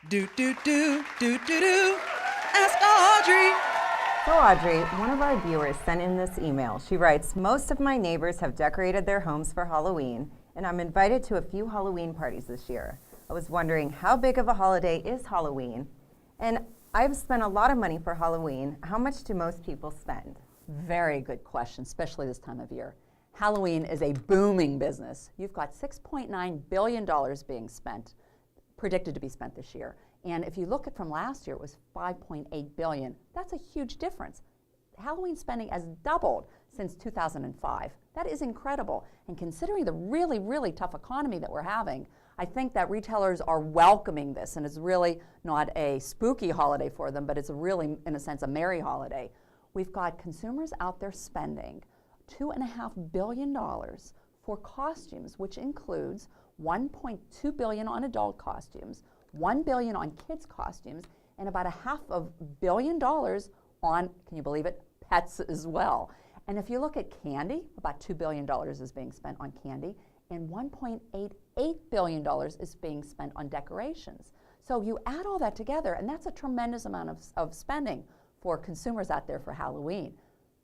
Do, do, do, do, do, do. Ask Audrey. So Audrey, one of our viewers sent in this email. She writes, most of my neighbors have decorated their homes for Halloween, and I'm invited to a few Halloween parties this year. I was wondering, how big of a holiday is Halloween? And I've spent a lot of money for Halloween. How much do most people spend? Very good question, especially this time of year. Halloween is a booming business. You've got $6.9 billion being spent, predicted to be spent this year. And if you look at from last year, it was $5.8 billion. That's a huge difference. Halloween spending has doubled since 2005. That is incredible. And considering the really, really tough economy that we're having, I think that retailers are welcoming this, and it's really not a spooky holiday for them, but it's really, in a sense, a merry holiday. We've got consumers out there spending $2.5 billion for costumes, which includes $1.2 billion on adult costumes, $1 billion on kids' costumes, and about $500 million on, can you believe it, pets as well. And if you look at candy, about $2 billion is being spent on candy, and $1.88 billion is being spent on decorations. So you add all that together, and that's a tremendous amount of spending for consumers out there for Halloween.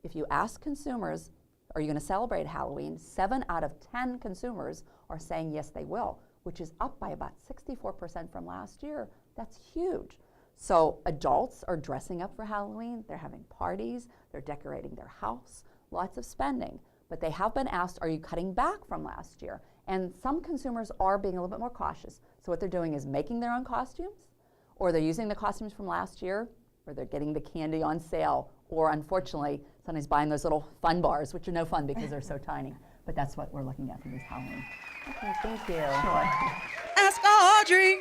If you ask consumers, are you going to celebrate Halloween? 7 out of 10 consumers are saying yes, they will, which is up by about 64% from last year. That's huge. So adults are dressing up for Halloween. They're having parties. They're decorating their house. Lots of spending. But they have been asked, are you cutting back from last year? And some consumers are being a little bit more cautious. So what they're doing is making their own costumes, or they're using the costumes from last year, or they're getting the candy on sale, or unfortunately, somebody's buying those little fun bars, which are no fun because they're so tiny. But that's what we're looking at for this Halloween. Okay, thank you. Sure. Ask Audrey.